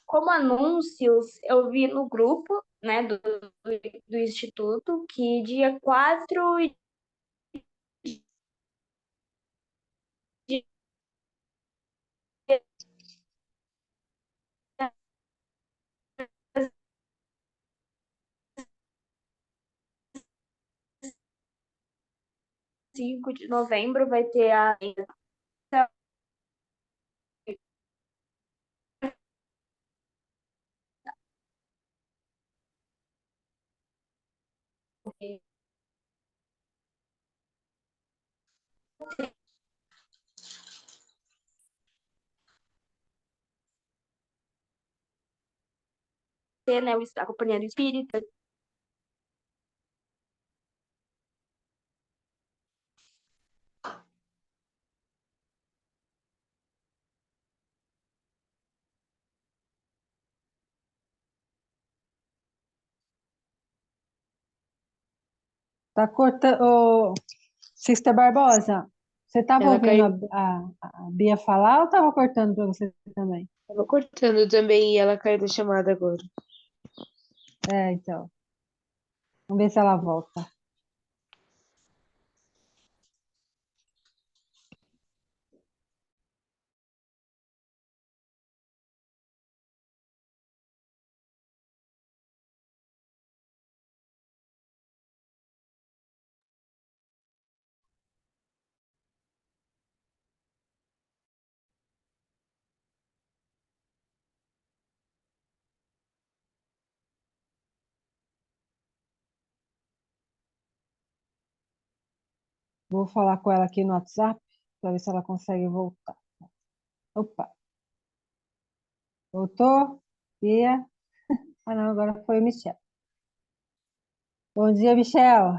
Como anúncios, eu vi no grupo, né, do Instituto que dia 4 e dia 5 de novembro vai ter a né, a Companhia do Espírito. Tá cortando. Ô, Sister Barbosa, você estava Ela ouvindo caiu. a Bia falar ou estava cortando para você também? Tava cortando também e ela caiu da chamada agora. É, então. Vamos ver se ela volta. Vou falar com ela aqui no WhatsApp para ver se ela consegue voltar. Opa, voltou? Bia? Ah, não, agora foi o Michel. Bom dia, Michel.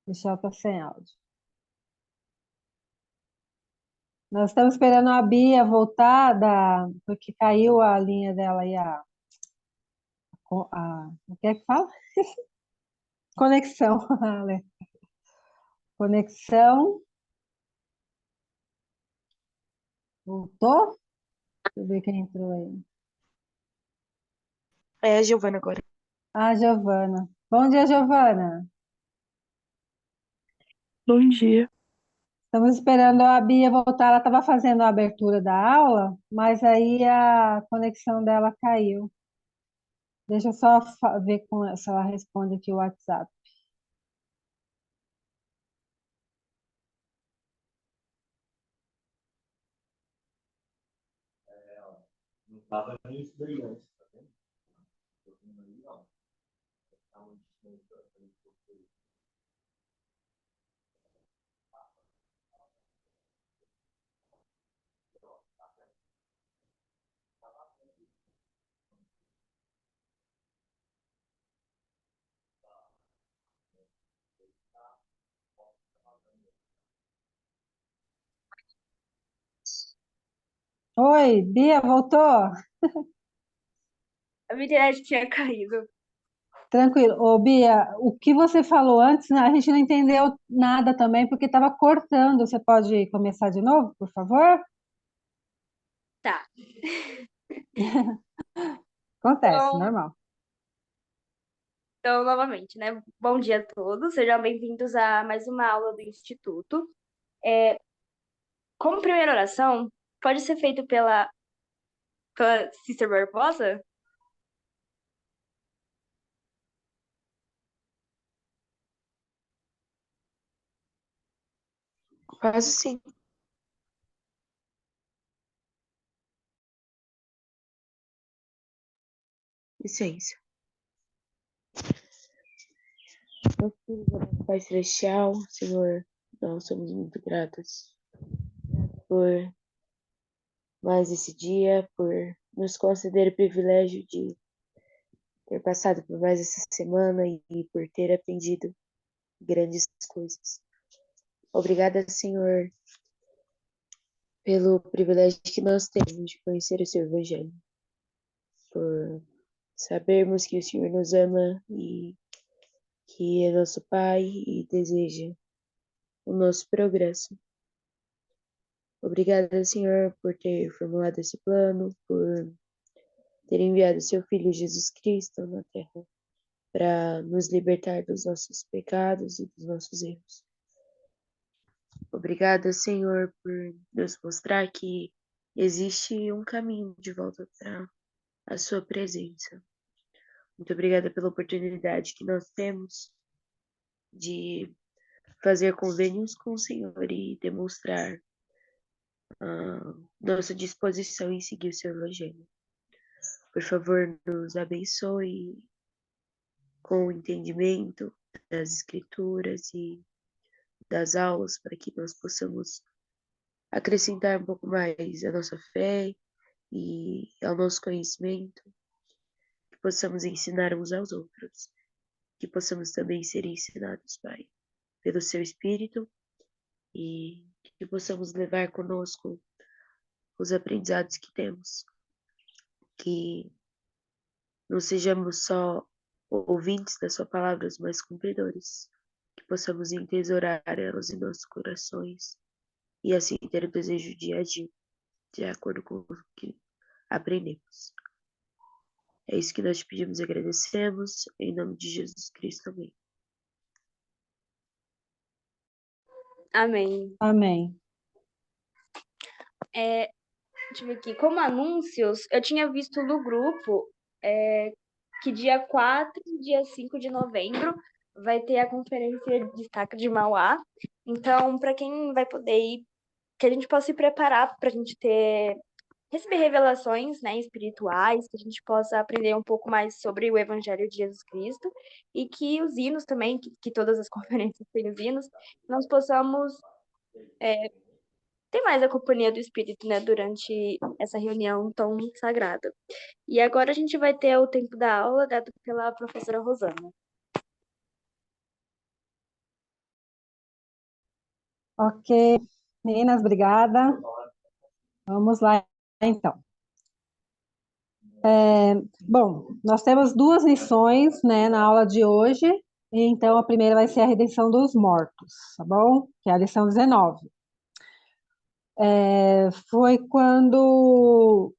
Michel está sem áudio. Nós estamos esperando a Bia voltar, porque caiu a linha dela aí, o que é que fala? Conexão. Ale. Conexão. Voltou? Deixa eu ver quem entrou aí. É a Giovana agora. Ah, Giovana. Bom dia, Giovana. Bom dia. Estamos esperando a Bia voltar. Ela estava fazendo a abertura da aula, mas aí a conexão dela caiu. Deixa eu só ver se ela responde aqui o WhatsApp. Oi, Bia, voltou? A minha internet tinha caído. Tranquilo. Ô, Bia, o que você falou antes, né, a gente não entendeu nada também, porque estava cortando. Você pode começar de novo, por favor? Tá. Acontece, Então, normal. então, novamente, né? Bom dia a todos. Sejam bem-vindos a mais uma aula do Instituto. Como primeira oração, pode ser feito pela Sister Barbosa? Faço sim. Licença. Nosso querido Pai Celestial, Senhor, nós somos muito gratos por mais esse dia, por nos conceder o privilégio de ter passado por mais essa semana e por ter aprendido grandes coisas. Obrigada, Senhor, pelo privilégio que nós temos de conhecer o seu Evangelho. por sabermos que o Senhor nos ama e que é nosso Pai e deseja o nosso progresso. Obrigada, Senhor, por ter formulado esse plano, por ter enviado seu Filho Jesus Cristo na Terra para nos libertar dos nossos pecados e dos nossos erros. Obrigada, Senhor, por nos mostrar que existe um caminho de volta para a sua presença. Muito obrigada pela oportunidade que nós temos de fazer convênios com o Senhor e demonstrar nossa disposição em seguir o seu evangelho. Por favor, nos abençoe com o entendimento das escrituras e das aulas para que nós possamos acrescentar um pouco mais a nossa fé e ao nosso conhecimento, que possamos ensinar uns aos outros, que possamos também ser ensinados, Pai, pelo seu Espírito e que possamos levar conosco os aprendizados que temos, que não sejamos só ouvintes da sua palavra, mas cumpridores, que possamos entesourar elas em nossos corações e assim ter o desejo de agir de acordo com o que aprendemos. É isso que nós te pedimos e agradecemos, em nome de Jesus Cristo, amém. Amém. Amém. Deixa eu ver aqui. Como anúncios, eu tinha visto no grupo que dia 4 e dia 5 de novembro vai ter a conferência de Destaque de Mauá. Então, para quem vai poder ir, que a gente possa se preparar para a gente receber revelações, né, espirituais, que a gente possa aprender um pouco mais sobre o Evangelho de Jesus Cristo e que os hinos também, que todas as conferências têm os hinos, nós possamos ter mais a companhia do Espírito, né, durante essa reunião tão sagrada. E agora a gente vai ter o tempo da aula dado pela professora Rosana. Ok, meninas, obrigada. Vamos lá, então. Bom, nós temos duas lições, né, na aula de hoje. Então, a primeira vai ser a redenção dos mortos, tá bom? Que é a lição 19. Foi quando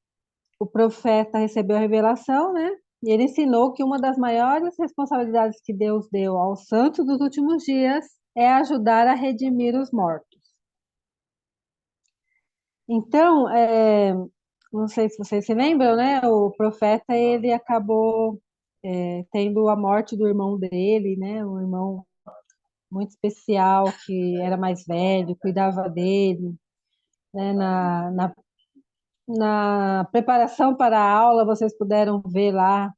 o profeta recebeu a revelação, né? E ele ensinou que uma das maiores responsabilidades que Deus deu aos santos dos últimos dias é ajudar a redimir os mortos. Então, não sei se vocês se lembram, né? O profeta, ele acabou tendo a morte do irmão dele, né? Um irmão muito especial, que era mais velho, cuidava dele, né? Na preparação para a aula, vocês puderam ver lá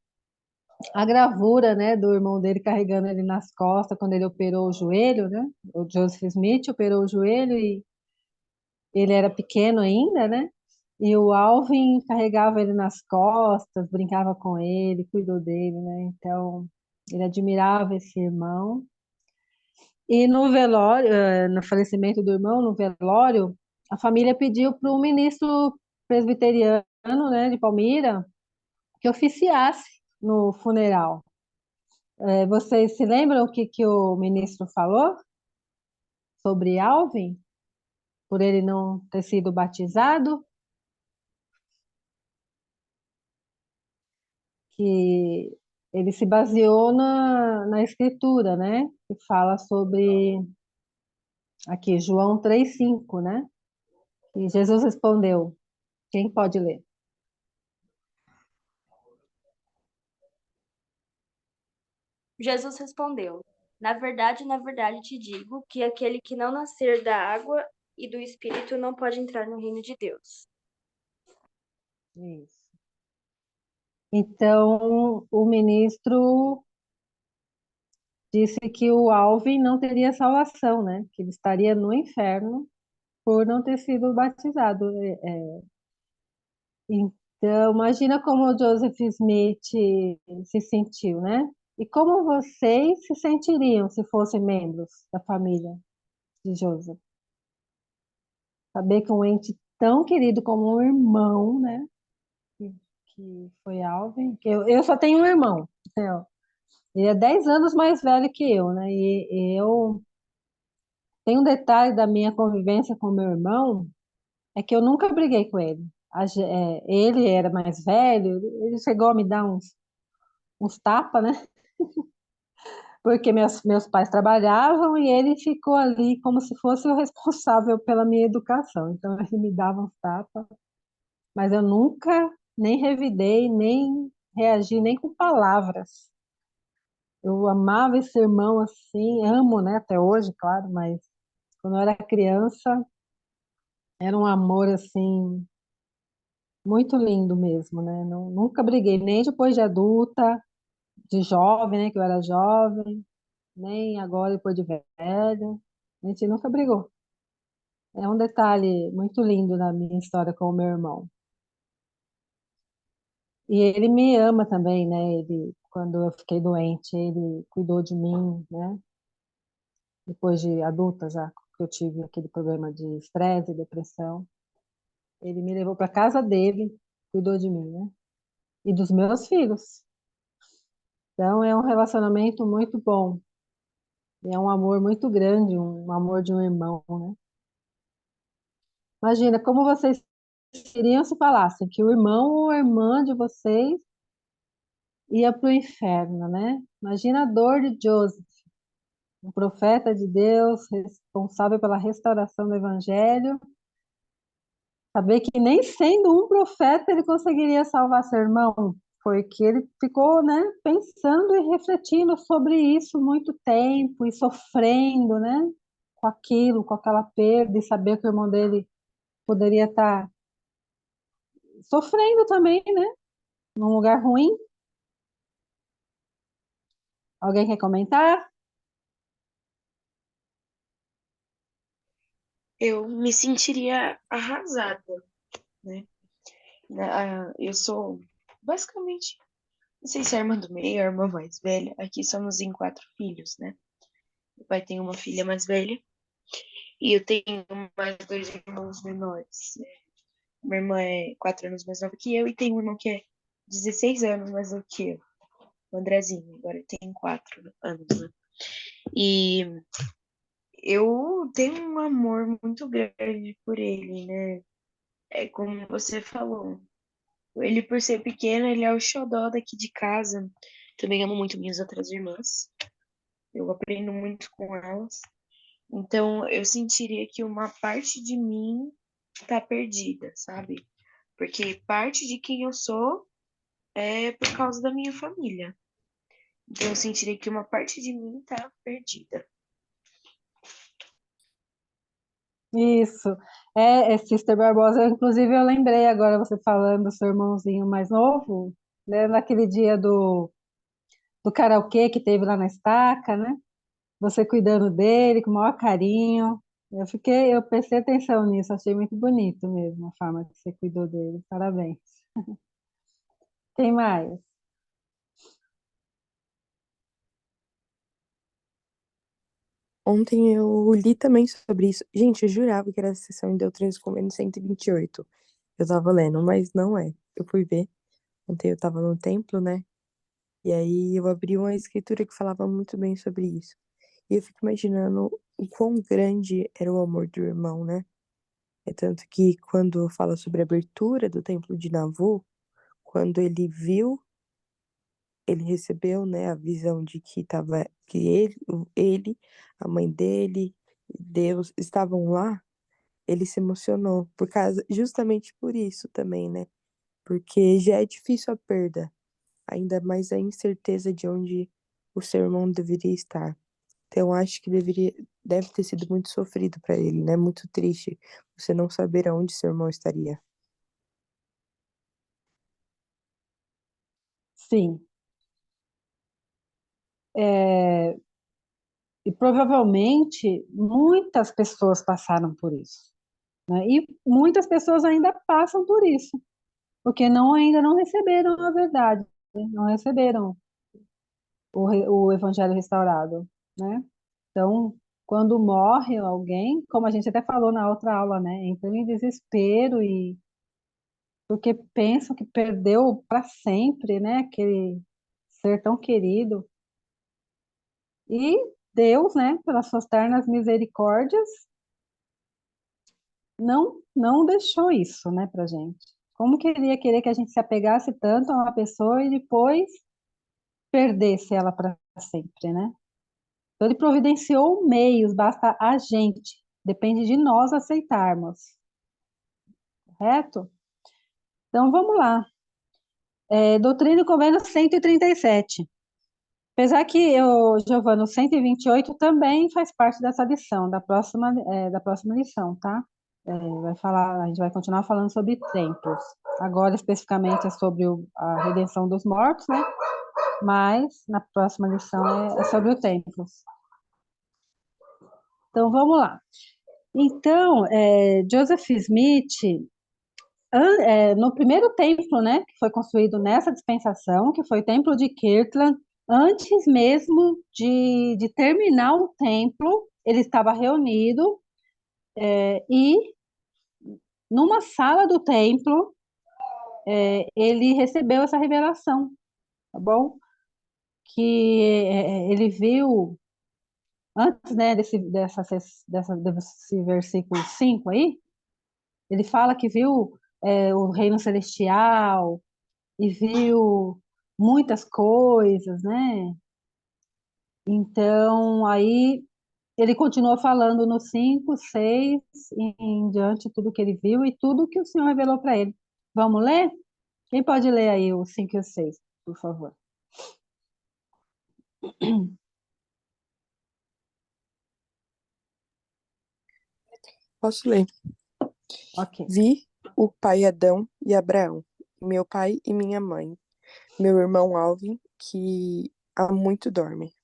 a gravura, né, do irmão dele carregando ele nas costas quando ele operou o joelho, né? O Joseph Smith operou o joelho e ele era pequeno ainda, né? E o Alvin carregava ele nas costas, brincava com ele, cuidou dele, né? Então, ele admirava esse irmão. E no velório, no falecimento do irmão, no velório, a família pediu para o ministro presbiteriano, né, de Palmira, que oficiasse no funeral. Vocês se lembram que o ministro falou sobre Alvin, por ele não ter sido batizado? Que ele se baseou na escritura, né? Que fala sobre, aqui, João 3,5, né? E Jesus respondeu, quem pode ler? Jesus respondeu: na verdade te digo que aquele que não nascer da água e do Espírito não pode entrar no reino de Deus. Isso. Então, o ministro disse que o Alvin não teria salvação, né? Que ele estaria no inferno por não ter sido batizado. Então, imagina como o Joseph Smith se sentiu, né? E como vocês se sentiriam se fossem membros da família de Joseph? Saber que um ente tão querido como um irmão, né? que foi Alvin, que eu só tenho um irmão, né? Ele é 10 anos mais velho que eu, né? E eu tenho um detalhe da minha convivência com meu irmão, é que eu nunca briguei com ele. Ele era mais velho, ele chegou a me dar uns tapas, né? Porque meus pais trabalhavam e ele ficou ali como se fosse o responsável pela minha educação. Então, ele me dava uns tapas, mas eu nunca nem revidei, nem reagi, nem com palavras. Eu amava esse irmão assim, amo, né, até hoje, claro, mas quando eu era criança, era um amor assim, muito lindo mesmo, né? Nunca briguei, nem depois de adulta, de jovem, né, que eu era jovem, nem agora depois de velho. A gente nunca brigou. É um detalhe muito lindo na minha história com o meu irmão. E ele me ama também, né? Ele, quando eu fiquei doente, ele cuidou de mim, né? Depois de adulta já, que eu tive aquele problema de estresse e depressão. Ele me levou para casa dele, cuidou de mim, né? E dos meus filhos. Então é um relacionamento muito bom. É um amor muito grande, um amor de um irmão, né? Imagina como vocês seriam se falassem que o irmão ou a irmã de vocês ia para o inferno, né? Imagina a dor de Joseph, um profeta de Deus, responsável pela restauração do evangelho, saber que nem sendo um profeta ele conseguiria salvar seu irmão, porque ele ficou, né, pensando e refletindo sobre isso muito tempo e sofrendo, né, com aquilo, com aquela perda e saber que o irmão dele poderia estar sofrendo também, né, num lugar ruim. Alguém quer comentar? Eu me sentiria arrasada, né? Eu sou basicamente, não sei se é a irmã do meio, a irmã mais velha. Aqui somos em 4 filhos, né? Meu pai tem uma filha mais velha e eu tenho mais 2 irmãos menores. Minha irmã é 4 anos mais nova que eu e tem um irmão que é 16 anos mais novo que eu, o Andrezinho. Agora ele tem 4 anos, né? E eu tenho um amor muito grande por ele, né? É como você falou. Ele, por ser pequeno, ele é o xodó daqui de casa. Também amo muito minhas outras irmãs. Eu aprendo muito com elas. Então, eu sentiria que uma parte de mim tá perdida, sabe? Porque parte de quem eu sou é por causa da minha família. Então, eu sentiria que uma parte de mim tá perdida. Isso. Sister Barbosa, inclusive eu lembrei agora você falando do seu irmãozinho mais novo, né, naquele dia do karaokê que teve lá na estaca, né? Você cuidando dele com o maior carinho. Eu prestei atenção nisso, achei muito bonito mesmo a forma que você cuidou dele. Parabéns. Quem mais? Ontem eu li também sobre isso. Gente, eu jurava que era a sessão em Deuteronômio Convênio 128. Eu tava lendo, mas não é. Eu fui ver. Ontem eu tava no templo, né? E aí eu abri uma escritura que falava muito bem sobre isso. E eu fico imaginando o quão grande era o amor do irmão, né? É tanto que quando fala sobre a abertura do templo de Navu, quando ele viu, ele recebeu, né, a visão de que tava, que ele, a mãe dele, Deus estavam lá, ele se emocionou por causa, justamente por isso também, né? Porque já é difícil a perda, ainda mais a incerteza de onde o seu irmão deveria estar. Então, acho que deve ter sido muito sofrido para ele, né? Muito triste você não saber aonde seu irmão estaria. Sim. É, e provavelmente muitas pessoas passaram por isso, né? E muitas pessoas ainda passam por isso, porque ainda não receberam a verdade, né? Não receberam o evangelho restaurado, né? Então, quando morre alguém, como a gente até falou na outra aula, né? Entra em desespero e porque pensam que perdeu para sempre, né? Aquele ser tão querido. E Deus, né, pelas suas ternas misericórdias, não deixou isso, né, pra gente. Como que ele ia querer que a gente se apegasse tanto a uma pessoa e depois perdesse ela para sempre, né? Então ele providenciou meios, basta a gente, depende de nós aceitarmos, correto? Então vamos lá. Doutrina e Convênio 137. Apesar que o Giovana, o 128 também faz parte dessa lição, da próxima lição, tá? A gente vai continuar falando sobre templos. Agora, especificamente, é sobre a redenção dos mortos, né? Mas, na próxima lição, é sobre o templos. Então, vamos lá. Então, Joseph Smith, no primeiro templo, né, que foi construído nessa dispensação, que foi o templo de Kirtland, antes mesmo de terminar o templo, ele estava reunido e numa sala do templo ele recebeu essa revelação, tá bom? Que ele viu antes, né, desse versículo 5 aí, ele fala que viu o reino celestial e viu muitas coisas, né? Então, aí ele continuou falando no 5, 6, em diante, tudo que ele viu e tudo que o Senhor revelou para ele. Vamos ler? Quem pode ler aí o 5 e o 6, por favor? Posso ler? Ok. Vi o pai Adão e Abraão, meu pai e minha mãe, meu irmão Alvin, que há muito dorme.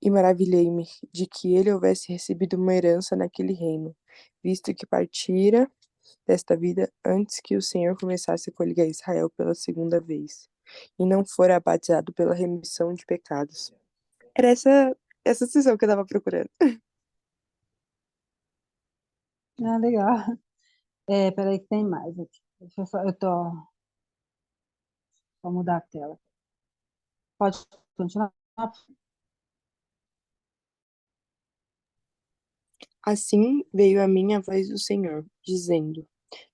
E maravilhei-me de que ele houvesse recebido uma herança naquele reino, visto que partira desta vida antes que o Senhor começasse a coligar Israel pela segunda vez, e não fora batizado pela remissão de pecados. Era essa sessão que eu tava procurando. Ah, legal. Peraí que tem mais aqui. Vou mudar a tela. Pode continuar? Assim veio a mim a voz do Senhor, dizendo: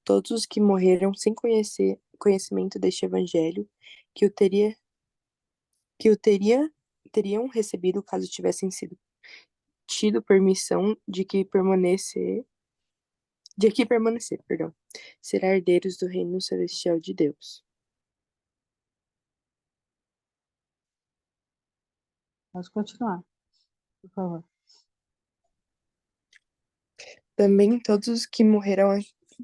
todos os que morreram sem conhecimento deste evangelho, que o teria, teriam recebido caso tivessem sido tido permissão de aqui permanecer, perdão, será herdeiros do reino celestial de Deus. Pode continuar, por favor. Também todos os que morreram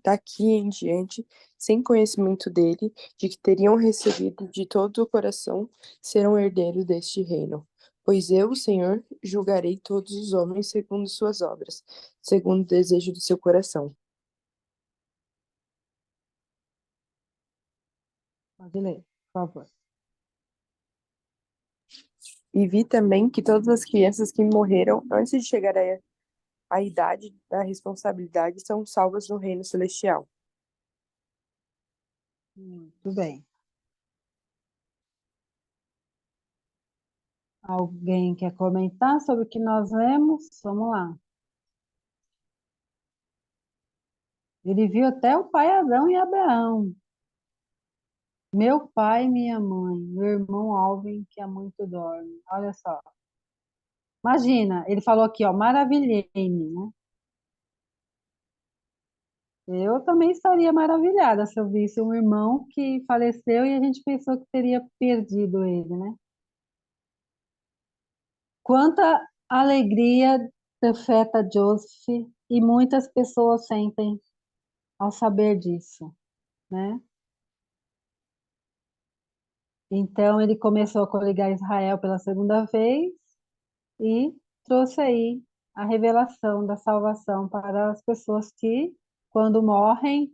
daqui em diante, sem conhecimento dele, de que teriam recebido de todo o coração, serão herdeiros deste reino. Pois eu, o Senhor, julgarei todos os homens segundo suas obras, segundo o desejo do seu coração. Pode ler, por favor. E vi também que todas as crianças que morreram antes de chegar à idade da responsabilidade são salvas no reino celestial. Muito bem. Alguém quer comentar sobre o que nós lemos? Vamos lá. Ele viu até o pai Adão e Abraão. Meu pai e minha mãe, meu irmão Alvin, que há muito dorme. Olha só. Imagina, ele falou aqui, ó, maravilhei-me, né? Eu também estaria maravilhada se eu visse um irmão que faleceu e a gente pensou que teria perdido ele, né? Quanta alegria afeta Joseph e muitas pessoas sentem ao saber disso, né? Então ele começou a coligar Israel pela segunda vez e trouxe aí a revelação da salvação para as pessoas que, quando morreram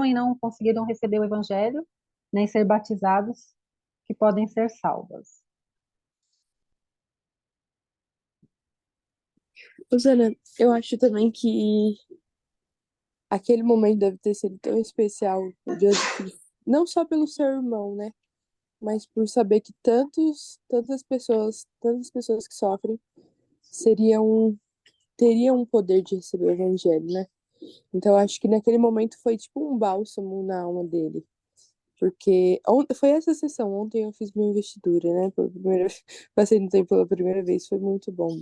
e não conseguiram receber o evangelho, nem ser batizados, que podem ser salvas. Rosana, eu acho também que aquele momento deve ter sido tão especial, o Joseph, não só pelo seu irmão, né? Mas por saber que tantas pessoas que sofrem seriam, teriam o poder de receber o evangelho, né? Então, eu acho que naquele momento foi tipo um bálsamo na alma dele. Porque foi essa sessão, ontem eu fiz minha investidura, né? Pela primeira, passei no tempo pela primeira vez, foi muito bom.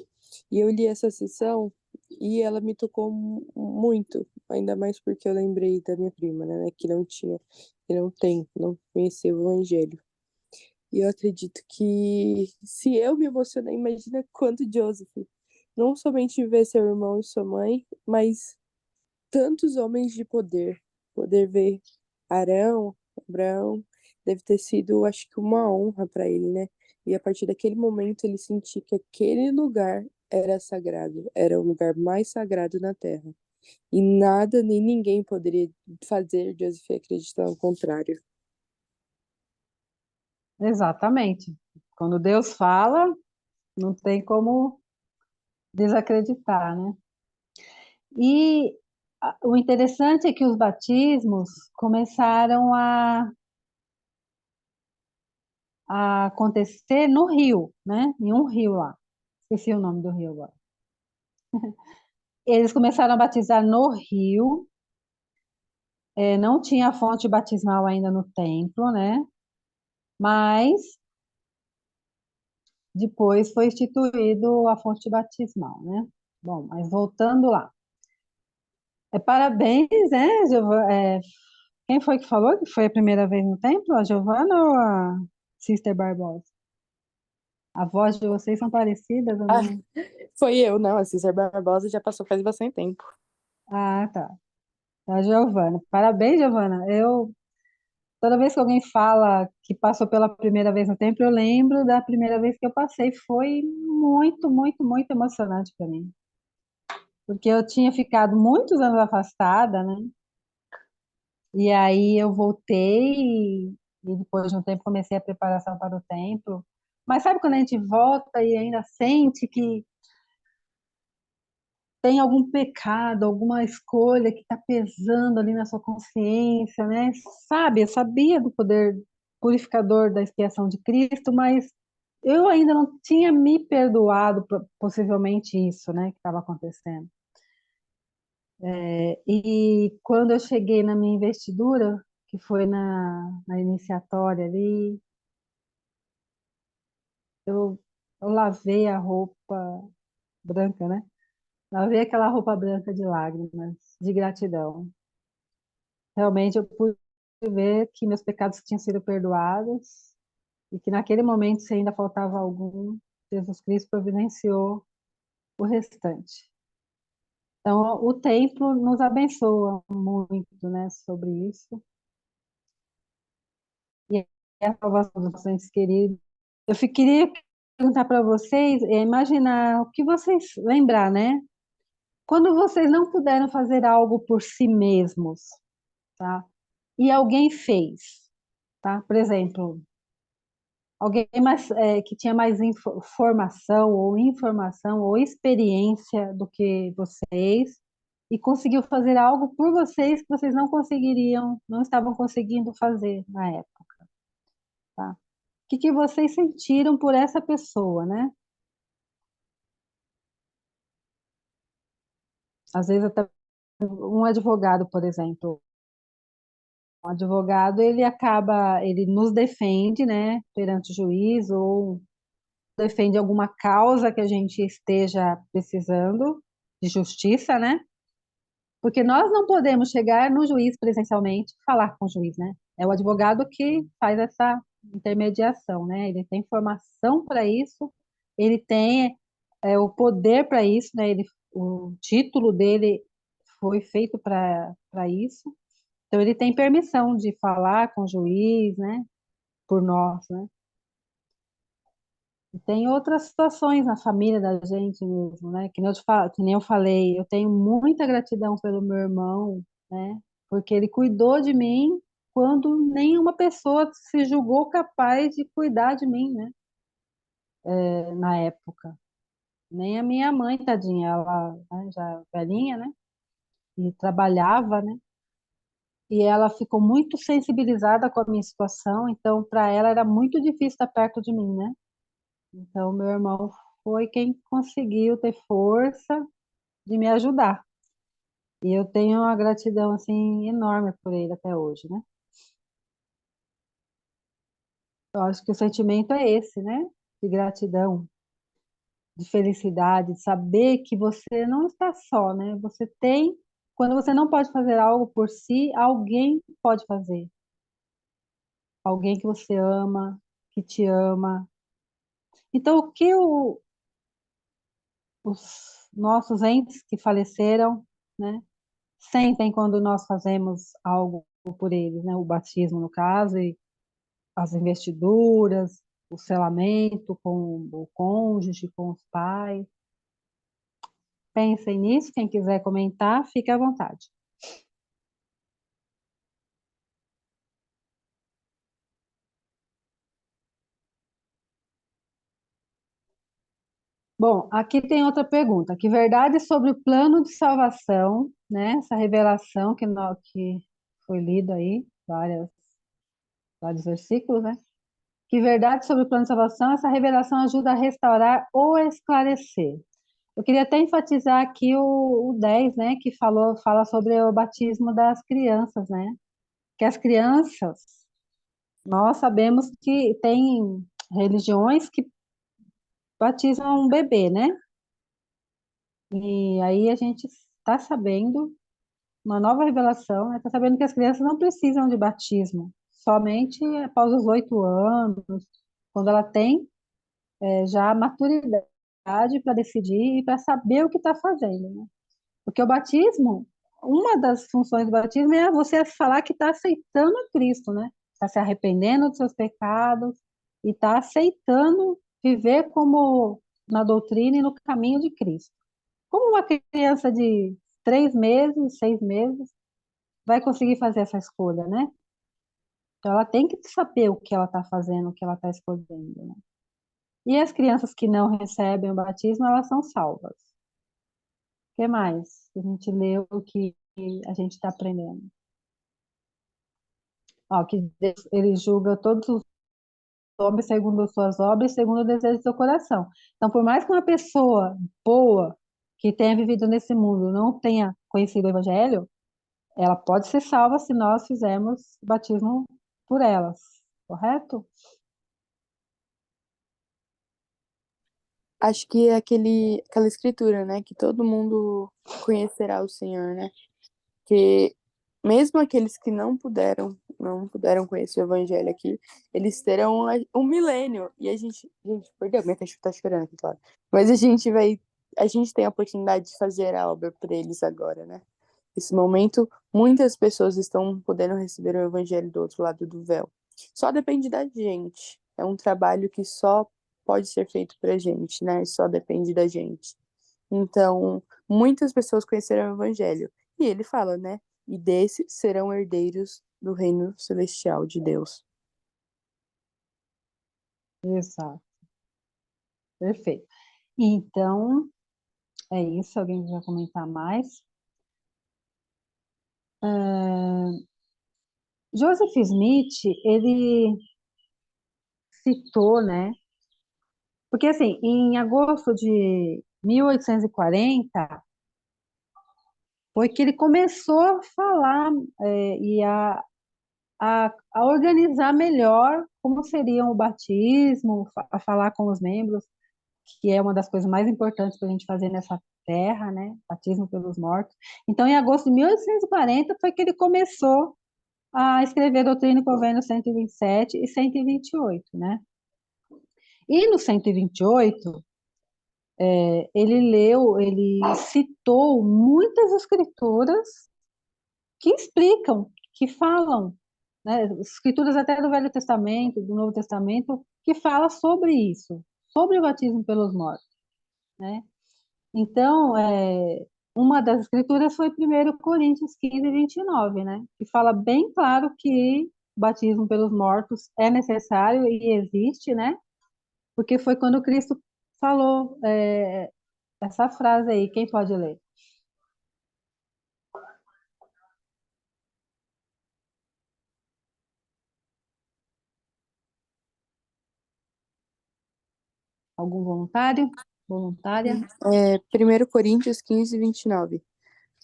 E eu li essa sessão e ela me tocou muito, ainda mais porque eu lembrei da minha prima, né? Que não tinha, que não conhecia o evangelho. E eu acredito que se eu me emocionei, imagina quanto Joseph. Não somente ver seu irmão e sua mãe, mas tantos homens de poder. Poder ver Arão, Abraão, deve ter sido, acho que, uma honra para ele, né? E a partir daquele momento ele sentiu que aquele lugar era sagrado, era o lugar mais sagrado na Terra. E nada nem ninguém poderia fazer Joseph acreditar ao contrário. Exatamente. Quando Deus fala, não tem como desacreditar, né? E o interessante é que os batismos começaram a acontecer no rio, né? Em um rio lá. Esqueci o nome do rio agora. Eles começaram a batizar no rio, não tinha fonte batismal ainda no templo, né? Mas depois foi instituído a fonte batismal, né? Bom, mas voltando lá. Parabéns, né, quem foi que falou que foi a primeira vez no templo? A Giovana ou a Sister Barbosa? A voz de vocês são parecidas, eu Ah, não... foi eu, não. A Cícera Barbosa já passou faz bastante tempo. Ah, tá. A Giovana. Parabéns, Giovana. Toda vez que alguém fala que passou pela primeira vez no templo, eu lembro da primeira vez que eu passei. Foi muito, muito, muito emocionante para mim. Porque eu tinha ficado muitos anos afastada, né? E aí eu voltei e depois de um tempo comecei a preparação para o templo. Mas sabe quando a gente volta e ainda sente que tem algum pecado, alguma escolha que está pesando ali na sua consciência, né? Sabe, eu sabia do poder purificador da expiação de Cristo, mas eu ainda não tinha me perdoado possivelmente isso, né, que estava acontecendo. E quando eu cheguei na minha investidura, que foi na iniciatória ali, eu lavei a roupa branca, né? Lavei aquela roupa branca de lágrimas, de gratidão. Realmente eu pude ver que meus pecados tinham sido perdoados e que naquele momento, se ainda faltava algum, Jesus Cristo providenciou o restante. Então, o templo nos abençoa muito, né, sobre isso. E a salvação dos entes queridos. Queria perguntar para vocês, imaginar o que vocês lembrar, né? Quando vocês não puderam fazer algo por si mesmos, tá? E alguém fez, tá? Por exemplo, alguém mais, que tinha mais formação ou informação ou experiência do que vocês e conseguiu fazer algo por vocês que vocês não conseguiriam, não estavam conseguindo fazer na época, tá? O que vocês sentiram por essa pessoa, né? Às vezes até um advogado, por exemplo, um advogado ele nos defende, né, perante o juiz ou defende alguma causa que a gente esteja precisando de justiça, né? Porque nós não podemos chegar no juiz presencialmente, falar com o juiz, né? É o advogado que faz essa intermediação, né? Ele tem formação para isso, ele tem o poder para isso, né? O título dele foi feito para isso. Então, ele tem permissão de falar com o juiz, né? Por nós, né? E tem outras situações na família da gente mesmo, né? Que nem eu falei, eu tenho muita gratidão pelo meu irmão, né? Porque ele cuidou de mim quando nenhuma pessoa se julgou capaz de cuidar de mim, né? Na época. Nem a minha mãe, tadinha, ela, né, já velhinha, né? e trabalhava, né? E ela ficou muito sensibilizada com a minha situação, então para ela era muito difícil estar perto de mim, né? Então meu irmão foi quem conseguiu ter força de me ajudar. E eu tenho uma gratidão assim enorme por ele até hoje, né? Eu acho que o sentimento é esse, né? De gratidão, de felicidade, de saber que você não está só, né? Você tem, quando você não pode fazer algo por si, alguém pode fazer. Alguém que você ama, que te ama. Então, o que os nossos entes que faleceram, né, sentem quando nós fazemos algo por eles, né? O batismo, no caso, e as investiduras, o selamento com o cônjuge, com os pais. Pensem nisso, quem quiser comentar, fique à vontade. Bom, aqui tem outra pergunta. Que verdade sobre o plano de salvação, né? Essa revelação que foi lida aí, vários versículos, né? Que verdade sobre o plano de salvação, essa revelação ajuda a restaurar ou esclarecer. Eu queria até enfatizar aqui o 10, né? Que fala sobre o batismo das crianças, né? Que as crianças, nós sabemos que tem religiões que batizam um bebê, né? E aí a gente está sabendo, uma nova revelação, está sabendo que as crianças não precisam de batismo, somente após os 8 anos, quando ela tem já a maturidade para decidir e para saber o que está fazendo, né? Porque o batismo, uma das funções do batismo é você falar que está aceitando a Cristo, né? Está se arrependendo dos seus pecados e está aceitando viver como na doutrina e no caminho de Cristo. Como uma criança de 3 meses, 6 meses, vai conseguir fazer essa escolha, né? Então, ela tem que saber o que ela está fazendo, o que ela está escolhendo, né? E as crianças que não recebem o batismo, elas são salvas. O que mais? A gente leu o que a gente está aprendendo. Ó, que Deus, ele julga todos os homens segundo as suas obras, segundo o desejo do seu coração. Então, por mais que uma pessoa boa, que tenha vivido nesse mundo, não tenha conhecido o Evangelho, ela pode ser salva se nós fizermos batismo por elas, correto? Acho que é aquela escritura, né? Que todo mundo conhecerá o Senhor, né? Que mesmo aqueles que não puderam conhecer o evangelho aqui, eles terão um milênio. E gente, perdeu, minha cachorra tá chorando aqui, claro. Mas a gente tem a oportunidade de fazer a obra por eles agora, né? Nesse momento, muitas pessoas estão podendo receber o evangelho do outro lado do véu. Só depende da gente. É um trabalho que só pode ser feito pra gente, né? Só depende da gente. Então, muitas pessoas conheceram o Evangelho. E ele fala, né? E desses serão herdeiros do reino celestial de Deus. Exato, perfeito. Então, é isso. Alguém vai comentar mais? Joseph Smith, ele citou, né? Porque, assim, em agosto de 1840, foi que ele começou a falar e a organizar melhor como seria o batismo, a falar com os membros, que é uma das coisas mais importantes para a gente fazer nessa terra, né? Batismo pelos mortos. Então, em agosto de 1840, foi que ele começou a escrever Doutrina e Convênio 127 e 128, né? E no 128, ele citou muitas escrituras que explicam, que falam, né, escrituras até do Velho Testamento, do Novo Testamento, que fala sobre isso, sobre o batismo pelos mortos, né? Então, uma das escrituras foi 1 Coríntios 15, 29, né? Que fala bem claro que o batismo pelos mortos é necessário e existe, né? Porque foi quando Cristo falou essa frase aí. Quem pode ler? Algum voluntário? Voluntária? 1 Coríntios 15:29.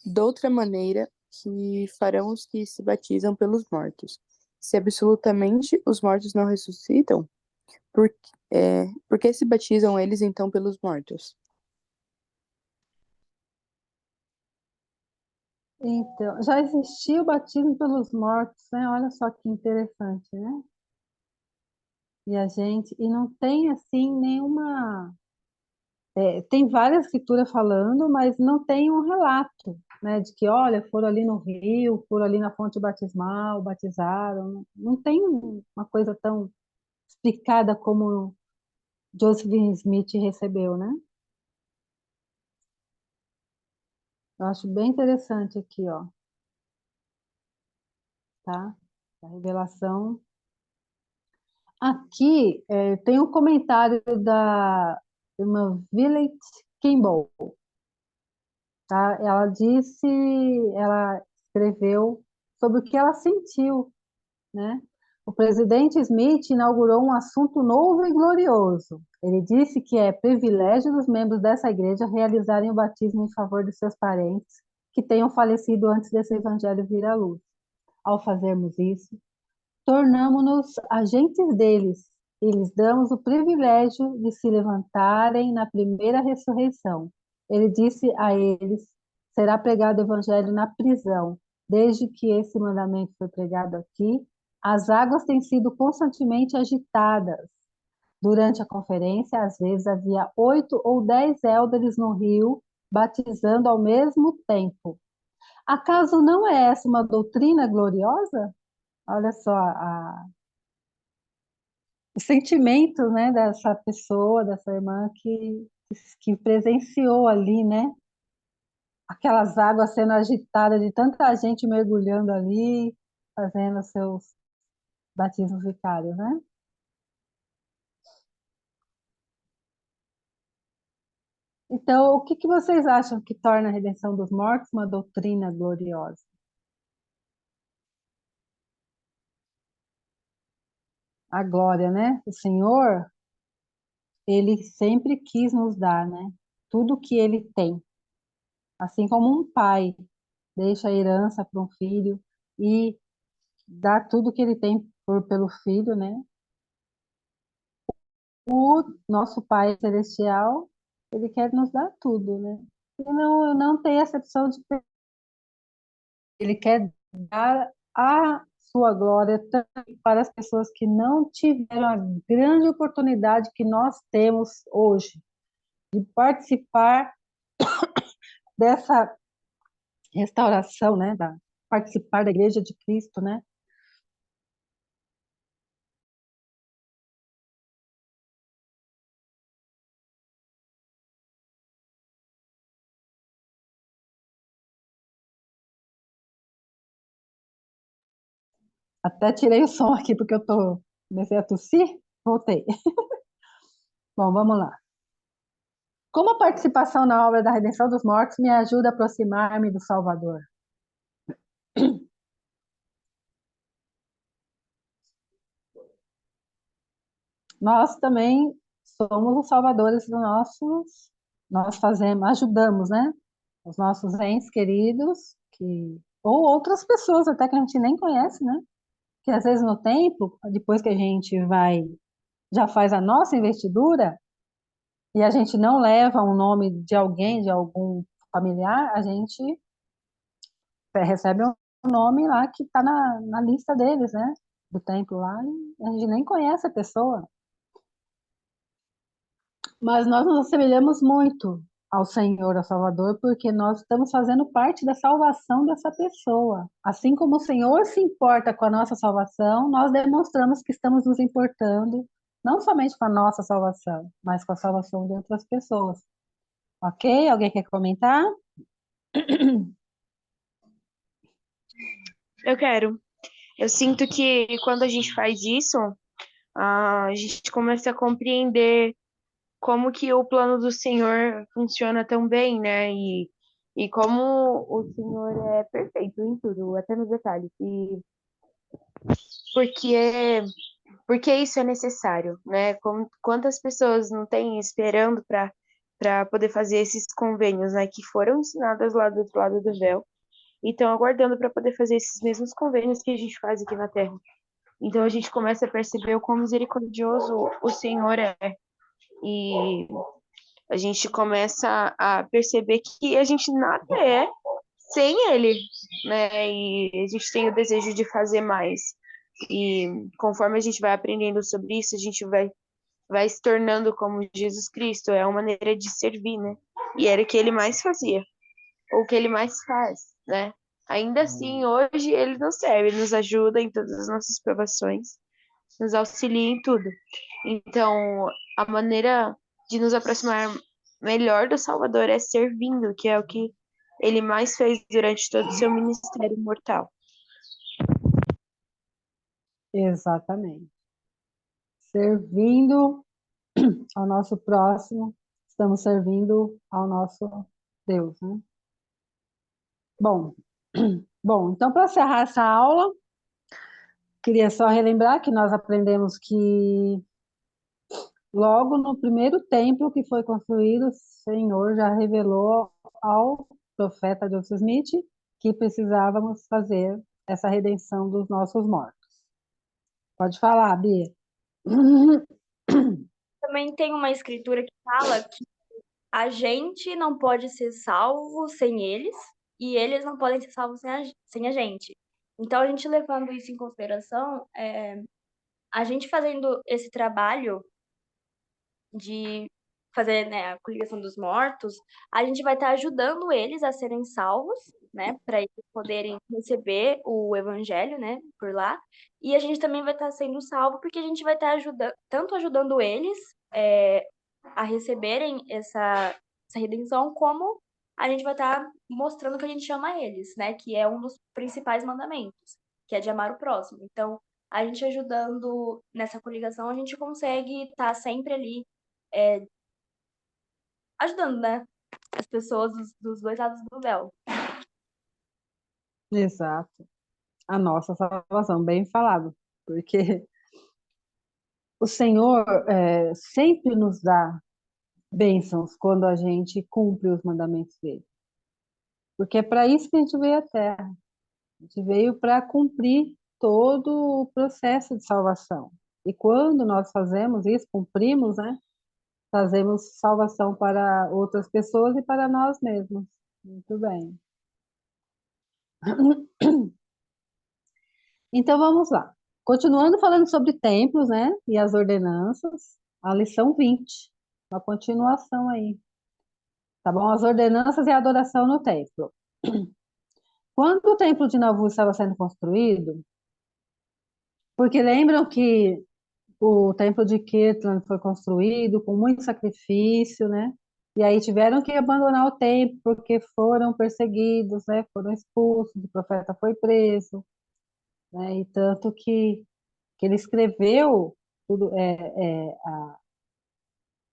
Doutra maneira que farão os que se batizam pelos mortos. Se absolutamente os mortos não ressuscitam, por que se batizam eles então pelos mortos? Então, já existia o batismo pelos mortos, né? Olha só que interessante, né? E não tem assim nenhuma. Tem várias escrituras falando, mas não tem um relato, né? De que, olha, foram ali no rio, foram ali na fonte batismal, batizaram. Não tem uma coisa tão explicada como Joseph Smith recebeu, né? Eu acho bem interessante aqui, ó, tá? A revelação. Aqui tem um comentário da irmã Village Kimball, tá? Ela escreveu sobre o que ela sentiu, né? O presidente Smith inaugurou um assunto novo e glorioso. Ele disse que é privilégio dos membros dessa igreja realizarem o batismo em favor de seus parentes que tenham falecido antes desse evangelho vir à luz. Ao fazermos isso, tornamo-nos agentes deles e lhes damos o privilégio de se levantarem na primeira ressurreição. Ele disse a eles: será pregado o evangelho na prisão. Desde que esse mandamento foi pregado aqui, as águas têm sido constantemente agitadas. Durante a conferência, às vezes havia 8 ou 10 élderes no rio, batizando ao mesmo tempo. Acaso não é essa uma doutrina gloriosa? Olha só o sentimento, né, dessa pessoa, dessa irmã que presenciou ali, né, aquelas águas sendo agitadas de tanta gente mergulhando ali, fazendo seus batismos vicários, né? Então, o que vocês acham que torna a redenção dos mortos uma doutrina gloriosa? A glória, né? O Senhor, ele sempre quis nos dar, né? Tudo que ele tem. Assim como um pai deixa a herança para um filho e dá tudo que ele tem pelo filho, né? O nosso Pai Celestial, ele quer nos dar tudo, né? E não tem acepção de ele quer dar a sua glória também para as pessoas que não tiveram a grande oportunidade que nós temos hoje de participar dessa restauração, né? Participar da Igreja de Cristo, né? Até tirei o som aqui porque comecei a tossir. Voltei. Bom, vamos lá. Como a participação na obra da redenção dos mortos me ajuda a aproximar-me do Salvador? Nós também somos os salvadores dos nossos, nós ajudamos, né? Os nossos entes queridos, ou outras pessoas até que a gente nem conhece, né? Que às vezes no tempo, depois que a gente já faz a nossa investidura, e a gente não leva o nome de alguém, de algum familiar, a gente recebe um nome lá que está na lista deles, né? Do templo lá, e a gente nem conhece a pessoa. Mas nós nos assemelhamos muito ao Senhor, ao Salvador, porque nós estamos fazendo parte da salvação dessa pessoa. Assim como o Senhor se importa com a nossa salvação, nós demonstramos que estamos nos importando, não somente com a nossa salvação, mas com a salvação de outras pessoas. Ok? Alguém quer comentar? Eu quero. Eu sinto que quando a gente faz isso, a gente começa a compreender como que o plano do Senhor funciona tão bem, né? E como o Senhor é perfeito em tudo, até nos detalhes. Porque porque isso é necessário, né? Quantas pessoas não têm esperando para poder fazer esses convênios, né? Que foram ensinadas lá do outro lado do véu e estão aguardando para poder fazer esses mesmos convênios que a gente faz aqui na Terra. Então a gente começa a perceber o quão misericordioso o Senhor é. E a gente começa a perceber que a gente nada é sem Ele, né? E a gente tem o desejo de fazer mais. E conforme a gente vai aprendendo sobre isso, a gente vai se tornando como Jesus Cristo. É uma maneira de servir, né? E era o que ele mais fazia, ou o que ele mais faz, né? Ainda assim, hoje ele nos serve, ele nos ajuda em todas as nossas provações, nos auxilia em tudo. Então, a maneira de nos aproximar melhor do Salvador é servindo, que é o que ele mais fez durante todo o seu ministério mortal. Exatamente. Servindo ao nosso próximo, estamos servindo ao nosso Deus, né? Bom, então para encerrar essa aula, queria só relembrar que nós aprendemos que logo no primeiro templo que foi construído, o Senhor já revelou ao profeta Joseph Smith que precisávamos fazer essa redenção dos nossos mortos. Pode falar, Bia. Também tem uma escritura que fala que a gente não pode ser salvo sem eles e eles não podem ser salvos sem a gente. Então, a gente levando isso em consideração, a gente fazendo esse trabalho de fazer, né, a coligação dos mortos, a gente vai estar ajudando eles a serem salvos, né, para eles poderem receber o evangelho, né, por lá. E a gente também vai estar sendo salvo porque a gente vai estar tanto ajudando eles a receberem essa redenção, como a gente vai estar mostrando que a gente ama eles, né, que é um dos principais mandamentos, que é de amar o próximo. Então, a gente ajudando nessa coligação, a gente consegue estar sempre ali ajudando, né? As pessoas dos dois lados do véu. Exato. A nossa salvação, bem falado. Porque o Senhor sempre nos dá bênçãos quando a gente cumpre os mandamentos dele. Porque é para isso que a gente veio à Terra. A gente veio para cumprir todo o processo de salvação. E quando nós fazemos isso, cumprimos, né? Fazemos salvação para outras pessoas e para nós mesmos. Muito bem. Então vamos lá. Continuando falando sobre templos, né? E as ordenanças, a lição 20, uma continuação aí. Tá bom? As ordenanças e a adoração no templo. Quando o templo de Nauvoo estava sendo construído, porque lembram que o templo de Kirtland foi construído com muito sacrifício, né? E aí tiveram que abandonar o templo porque foram perseguidos, né? Foram expulsos, o profeta foi preso, né? E tanto que ele escreveu tudo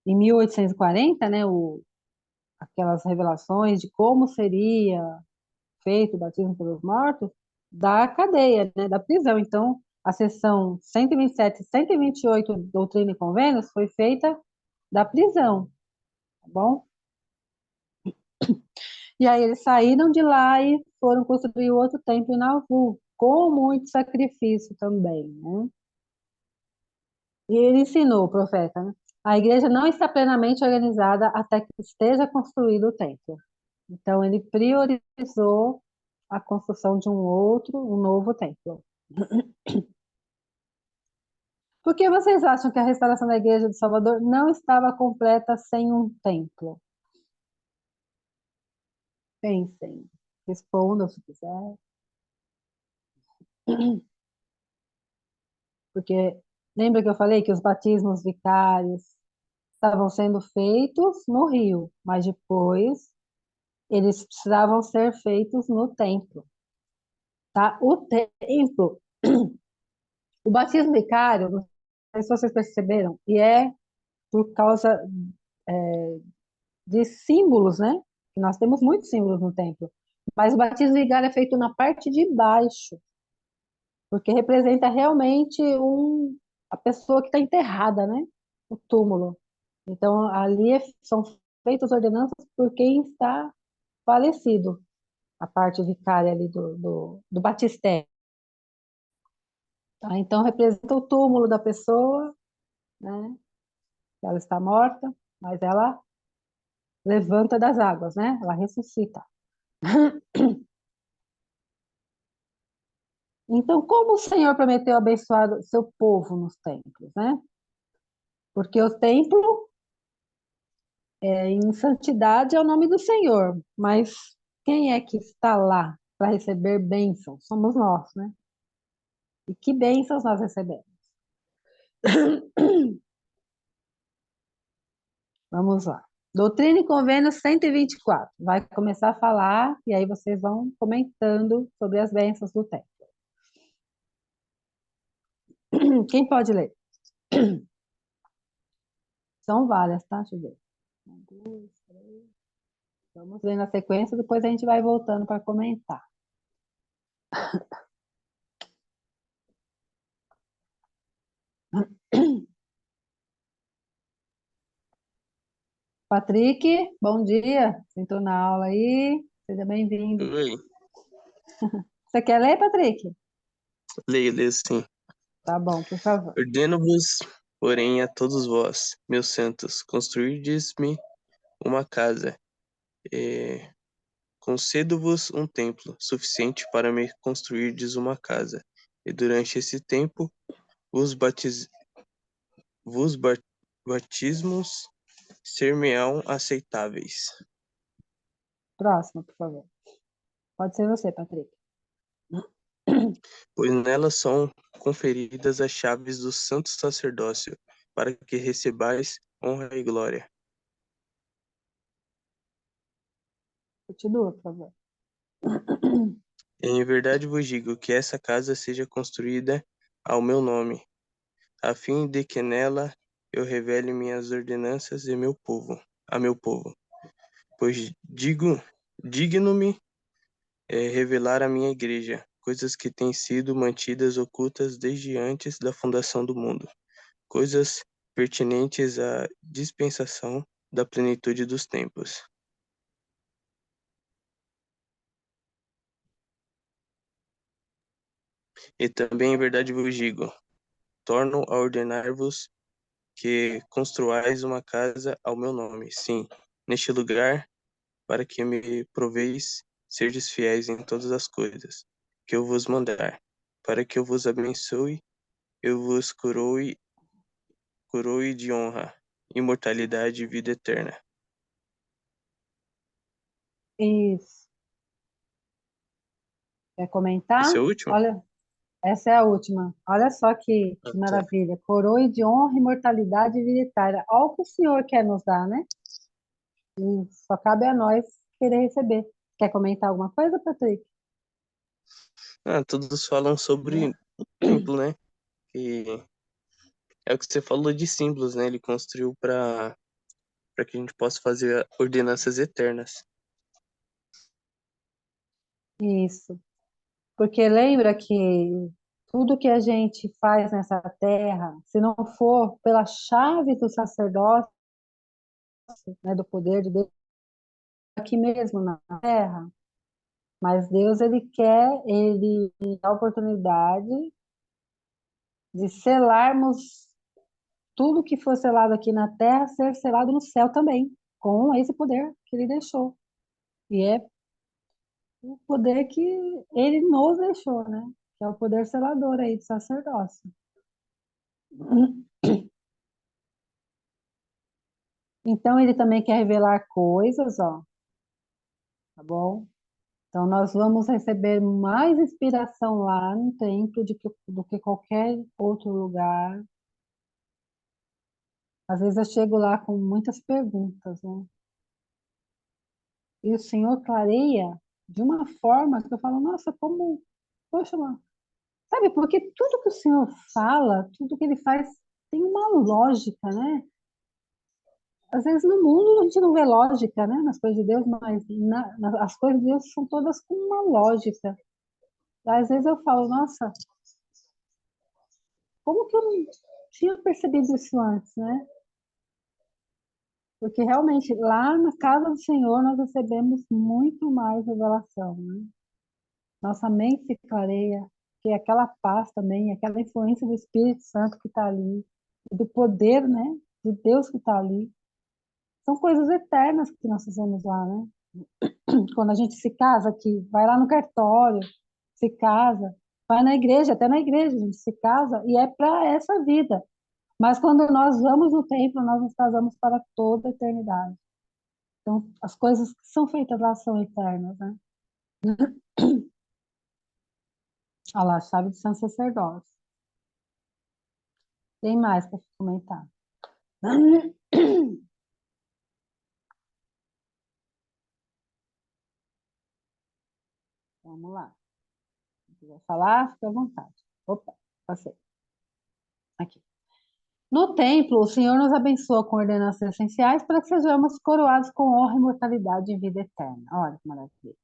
em 1840, né? Aquelas revelações de como seria feito o batismo pelos mortos da cadeia, né? Da prisão. Então, a seção 127 e 128, Doutrina e Convênios, foi feita da prisão, tá bom? E aí eles saíram de lá e foram construir outro templo em Nauvoo, com muito sacrifício também, né? E ele ensinou, o profeta, né? A igreja não está plenamente organizada até que esteja construído o templo. Então, ele priorizou a construção de um novo templo. Por que vocês acham que a restauração da igreja de Salvador não estava completa sem um templo? Pensem, respondam se quiser. Porque lembra que eu falei que os batismos vicários estavam sendo feitos no rio, mas depois eles precisavam ser feitos no templo, tá? O templo, o batismo vicário, não sei se vocês perceberam, e é por causa de símbolos, né? Nós temos muitos símbolos no templo, mas o batismo vicário é feito na parte de baixo, porque representa realmente a pessoa que está enterrada, né? O túmulo. Então, ali são feitas ordenanças por quem está falecido, a parte vicária ali do batistério. Tá? Então, representa o túmulo da pessoa, né? Ela está morta, mas ela levanta das águas, né? Ela ressuscita. Então, como o Senhor prometeu abençoar o seu povo nos templos, né? Porque o templo em santidade é o nome do Senhor, mas quem é que está lá para receber bênçãos? Somos nós, né? E que bênçãos nós recebemos? Vamos lá. Doutrina e Convênio 124. Vai começar a falar e aí vocês vão comentando sobre as bênçãos do templo. Quem pode ler? São várias, tá? Deixa eu ver. Um, dois, três. Vamos ver na sequência, depois a gente vai voltando para comentar. Patrick, bom dia. Sentou na aula aí. Seja bem-vindo. Oi, Você quer ler, Patrick? leio sim. Tá bom, por favor. Ordeno-vos, porém, a todos vós, meus santos, construirdes-me uma casa, e concedo-vos um templo suficiente para me construirdes uma casa, e durante esse tempo vos, vos batismos ser-me-ão aceitáveis, Próximo, por favor. Pode ser você, Patrick. pois nelas são conferidas as chaves do santo sacerdócio, para que recebais honra e glória. Continua, por favor. Em verdade vos digo que essa casa seja construída ao meu nome, a fim de que nela eu revele minhas ordenanças e a meu povo. Pois digno-me revelar à minha igreja coisas que têm sido mantidas ocultas desde antes da fundação do mundo, coisas pertinentes à dispensação da plenitude dos tempos. E também em verdade vos digo, torno a ordenar-vos que construais uma casa ao meu nome, sim, neste lugar, para que me proveis serdes fiéis em todas as coisas que eu vos mandar, para que eu vos abençoe, eu vos coroe de honra, imortalidade e vida eterna. Isso. Quer comentar? Esse é o último? Olha, essa é a última. Olha só que Ah, tá. maravilha. Coroa de honra, imortalidade e vida eterna. Olha o que o Senhor quer nos dar, né? E só cabe a nós querer receber. Quer comentar alguma coisa, Patrick? Todos falam sobre o templo, né? E é o que você falou de símbolos, né? Ele construiu para que a gente possa fazer ordenanças eternas. Isso. Porque lembra que tudo que a gente faz nessa terra, se não for pela chave do sacerdócio, né, do poder de Deus, aqui mesmo na terra, mas Deus, ele dá a oportunidade de selarmos tudo que for selado aqui na terra, ser selado no céu também, com esse poder que ele deixou. E é o poder que ele nos deixou, né? Que é o poder selador aí do sacerdócio. Então, ele também quer revelar coisas, ó, tá bom? Então, nós vamos receber mais inspiração lá no templo do que qualquer outro lugar. Às vezes eu chego lá com muitas perguntas, né? E o Senhor clareia de uma forma que eu falo, nossa, como, poxa, mano. Sabe, porque tudo que o Senhor fala, tudo que ele faz tem uma lógica, né? Às vezes no mundo a gente não vê lógica, né? Nas coisas de Deus, mas as coisas de Deus são todas com uma lógica. Às vezes eu falo, nossa, como que eu não... tinha percebido isso antes, né? Porque realmente lá na casa do Senhor nós recebemos muito mais revelação, né? Nossa mente se clareia, que é aquela paz também, aquela influência do Espírito Santo que está ali, e do poder, né, de Deus que está ali. São coisas eternas que nós fazemos lá, né? Quando a gente se casa aqui, vai lá no cartório, se casa, vai na igreja, até na igreja a gente se casa, e é para essa vida. Mas quando nós vamos no templo, nós nos casamos para toda a eternidade. Então, as coisas que são feitas lá são eternas, né? Olha lá, chave de São Sacerdócio. Tem mais para comentar. Vamos lá. Se quiser falar, fica à vontade. Opa, passei. Aqui. No templo, o Senhor nos abençoa com ordenanças essenciais para que sejamos coroados com honra, imortalidade e vida eterna. Olha que maravilha.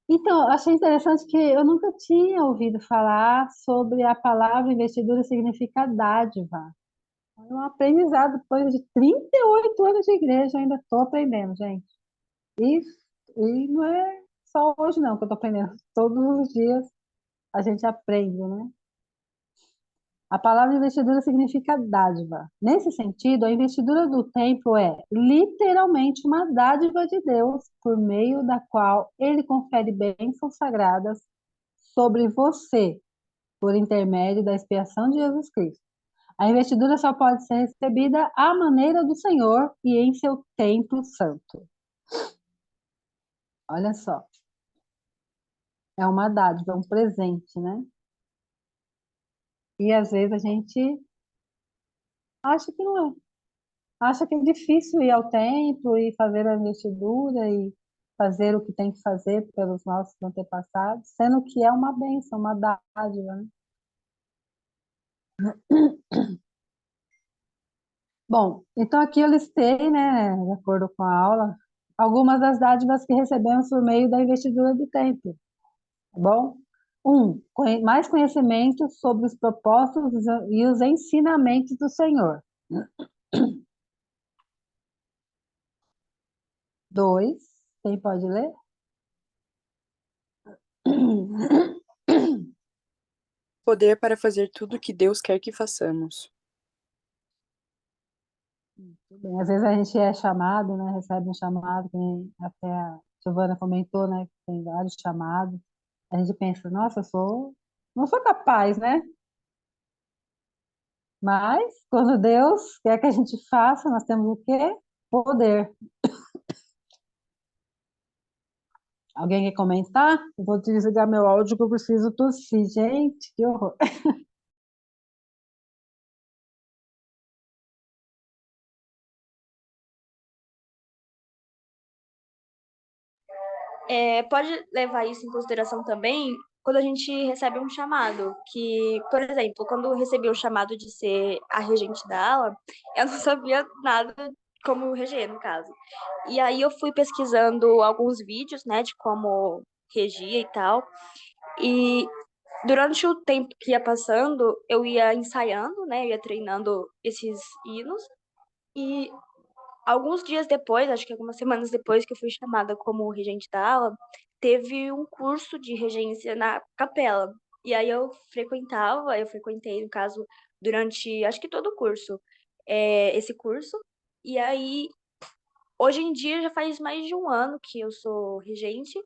Então, achei interessante que eu nunca tinha ouvido falar sobre a palavra investidura significa dádiva. É um aprendizado depois de 38 anos de igreja, eu ainda estou aprendendo, gente. E não é só hoje não que eu estou aprendendo. Todos os dias a gente aprende, né? A palavra investidura significa dádiva. Nesse sentido, a investidura do templo é literalmente uma dádiva de Deus, por meio da qual ele confere bênçãos sagradas sobre você, por intermédio da expiação de Jesus Cristo. A investidura só pode ser recebida à maneira do Senhor e em seu templo santo. Olha só. É uma dádiva, é um presente, né? E às vezes a gente acha que não é. Acha que é difícil ir ao templo e fazer a investidura e fazer o que tem que fazer pelos nossos antepassados, sendo que é uma bênção, uma dádiva, né? Bom, então aqui eu listei, né, de acordo com a aula, algumas das dádivas que recebemos por meio da investidura do templo, tá bom? Mais conhecimento sobre os propósitos e os ensinamentos do Senhor. 2, quem pode ler? Poder para fazer tudo o que Deus quer que façamos. Bem, às vezes a gente é chamado, né, recebe um chamado, que até a Giovana comentou, né, que tem vários chamados. A gente pensa, nossa, não sou capaz, né? Mas, quando Deus quer que a gente faça, nós temos o quê? Poder. Alguém quer comentar? Eu vou desligar meu áudio que eu preciso tossir. Gente, que horror. Pode levar isso em consideração também quando a gente recebe um chamado, que, por exemplo, quando eu recebi o chamado de ser a regente da ala, eu não sabia nada como reger, no caso. E aí eu fui pesquisando alguns vídeos, né, de como regia e tal, e durante o tempo que ia passando, eu ia ensaiando, né, eu ia treinando esses hinos, e alguns dias depois, acho que algumas semanas depois que eu fui chamada como regente da ala, teve um curso de regência na capela. E aí eu frequentei, no caso, durante, acho que todo o curso, esse curso. E aí, hoje em dia, já faz mais de um ano que eu sou regente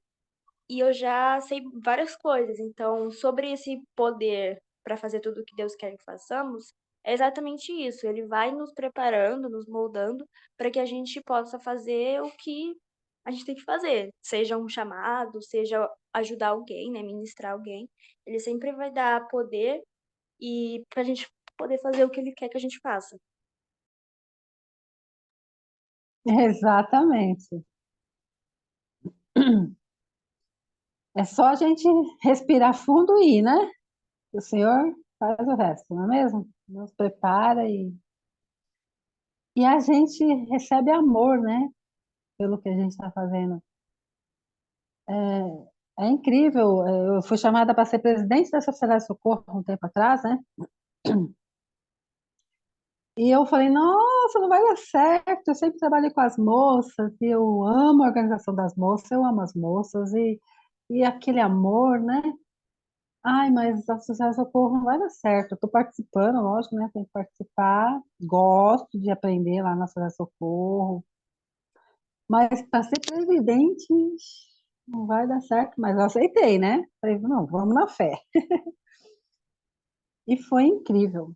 e eu já sei várias coisas. Então, sobre esse poder para fazer tudo o que Deus quer que façamos, é exatamente isso. Ele vai nos preparando, nos moldando para que a gente possa fazer o que a gente tem que fazer, seja um chamado, seja ajudar alguém, né, ministrar alguém. Ele sempre vai dar poder e para a gente poder fazer o que ele quer que a gente faça. Exatamente. É só a gente respirar fundo e ir, né? O Senhor faz o resto, não é mesmo? Nos prepara e a gente recebe amor, né? Pelo que a gente está fazendo. É incrível. Eu fui chamada para ser presidente da Sociedade de Socorro um tempo atrás, né? E eu falei, nossa, não vai dar certo. Eu sempre trabalhei com as moças, e eu amo a organização das moças, eu amo as moças, e aquele amor, né? Ai, mas a Associação Socorro não vai dar certo. Eu estou participando, lógico, né? Tenho que participar, gosto de aprender lá na Associação Socorro, mas para ser presidente não vai dar certo, mas eu aceitei, né? Falei, não, vamos na fé. E foi incrível.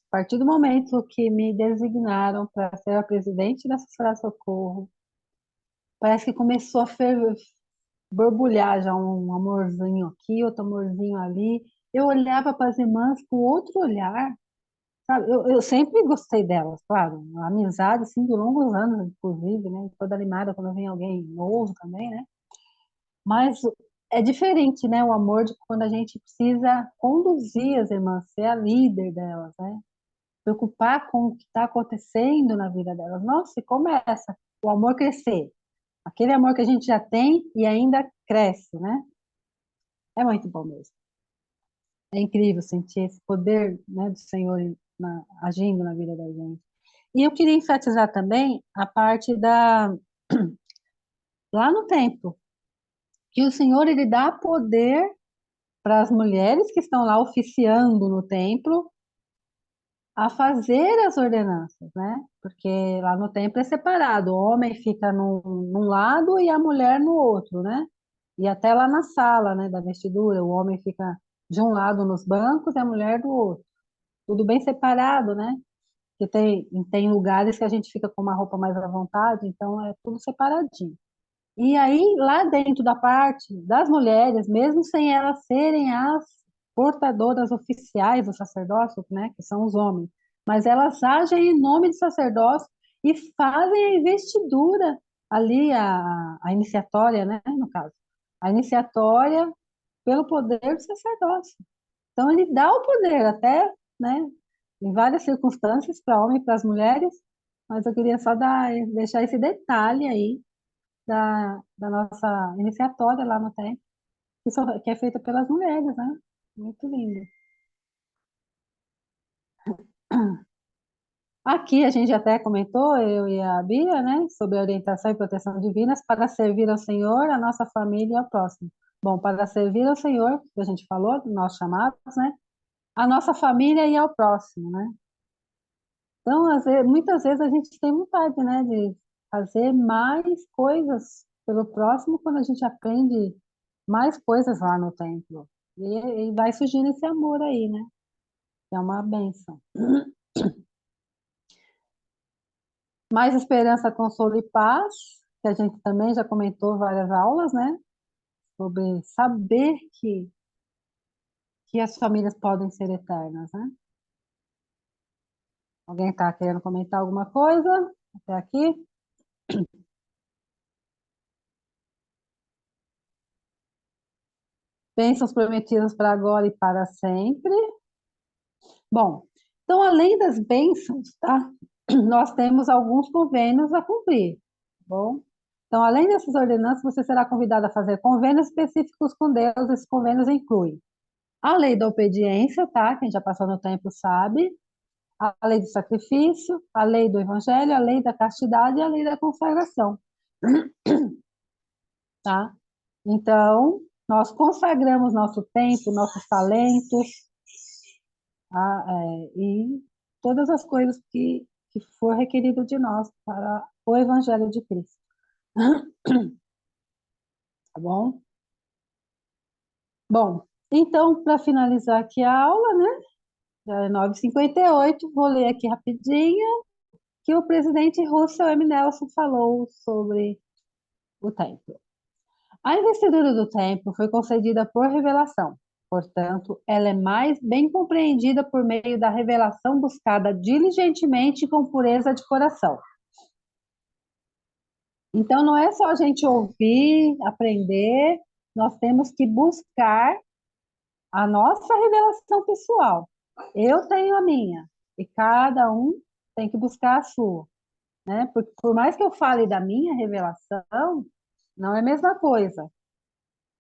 A partir do momento que me designaram para ser a presidente da Associação Socorro, parece que começou a borbulhar já um amorzinho aqui, outro amorzinho ali. Eu olhava para as irmãs com outro olhar, sabe? Eu sempre gostei delas, claro. A amizade, assim, de longos anos, inclusive, né? Toda animada quando vem alguém novo também, né? Mas é diferente, né? O amor de quando a gente precisa conduzir as irmãs, ser a líder delas, né? Preocupar com o que está acontecendo na vida delas. Nossa, e começa o amor crescer. Aquele amor que a gente já tem e ainda cresce, né? É muito bom mesmo. É incrível sentir esse poder, né, do Senhor agindo na vida da gente. E eu queria enfatizar também a parte lá no templo, que o Senhor ele dá poder para as mulheres que estão lá oficiando no templo a fazer as ordenanças, né? Porque lá no templo é separado, o homem fica num lado e a mulher no outro, né? E até lá na sala, né, da vestidura, o homem fica de um lado nos bancos e a mulher do outro. Tudo bem separado, né? Porque tem lugares que a gente fica com uma roupa mais à vontade, então é tudo separadinho. E aí, lá dentro da parte das mulheres, mesmo sem elas serem as portadoras oficiais do sacerdócio, né, que são os homens, mas elas agem em nome do sacerdócio e fazem a investidura ali, a iniciatória, né, no caso, a iniciatória pelo poder do sacerdócio. Então, ele dá o poder até, né, em várias circunstâncias, para homem e para as mulheres, mas eu queria só deixar esse detalhe aí da nossa iniciatória lá no TEM, que é feita pelas mulheres, né? Muito lindo. Aqui a gente até comentou, eu e a Bia, né, sobre a orientação e proteção divinas para servir ao Senhor, a nossa família e ao próximo. Bom, para servir ao Senhor, que a gente falou, nós chamados, né, a nossa família e ao próximo, né? Então, muitas vezes a gente tem vontade, né, de fazer mais coisas pelo próximo quando a gente aprende mais coisas lá no templo. E vai surgindo esse amor aí, né? Que é uma bênção. Mais esperança, consolo e paz, que a gente também já comentou várias aulas, né? Sobre saber que as famílias podem ser eternas, né? Alguém está querendo comentar alguma coisa até aqui? Bênçãos prometidas para agora e para sempre. Bom, então, além das bênçãos, tá? Nós temos alguns convênios a cumprir, tá bom? Então, além dessas ordenanças, você será convidado a fazer convênios específicos com Deus. Esses convênios incluem a lei da obediência, tá? Quem já passou no tempo sabe. A lei do sacrifício, a lei do evangelho, a lei da castidade e a lei da consagração, tá? Então, nós consagramos nosso tempo, nossos talentos, e todas as coisas que for requerido de nós para o Evangelho de Cristo. Tá bom? Bom, então, para finalizar aqui a aula, né? Já é 9h58, vou ler aqui rapidinho que o presidente Russell M. Nelson falou sobre o templo. A investidura do templo foi concedida por revelação. Portanto, ela é mais bem compreendida por meio da revelação buscada diligentemente e com pureza de coração. Então, não é só a gente ouvir, aprender, nós temos que buscar a nossa revelação pessoal. Eu tenho a minha, e cada um tem que buscar a sua, né? Porque por mais que eu fale da minha revelação, não é a mesma coisa.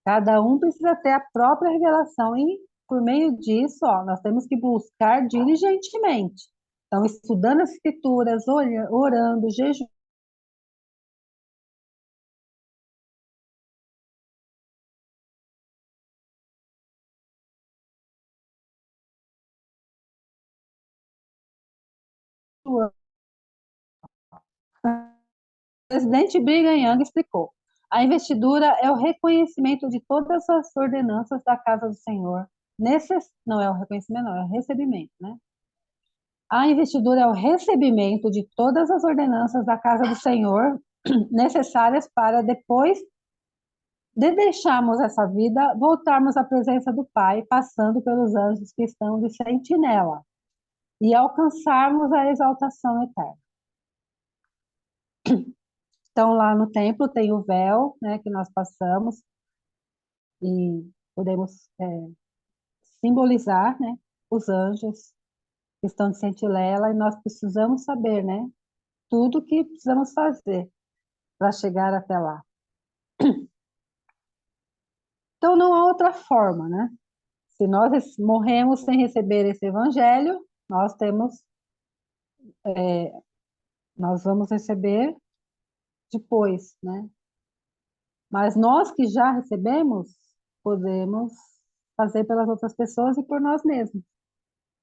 Cada um precisa ter a própria revelação e, por meio disso, ó, nós temos que buscar diligentemente. Então, estudando as escrituras, orando, jejuando, o presidente Brigham Young explicou: a investidura é o reconhecimento de todas as ordenanças da casa do Senhor. Não é o reconhecimento, não, é o recebimento, né? A investidura é o recebimento de todas as ordenanças da casa do Senhor necessárias para, depois de deixarmos essa vida, voltarmos à presença do Pai, passando pelos anjos que estão de sentinela e alcançarmos a exaltação eterna. Então, lá no templo tem o véu, né, que nós passamos e podemos simbolizar, né, os anjos que estão de sentinela, e nós precisamos saber, né, tudo que precisamos fazer para chegar até lá. Então, não há outra forma, né? Se nós morremos sem receber esse evangelho, nós vamos receber depois, né? Mas nós que já recebemos, podemos fazer pelas outras pessoas e por nós mesmos.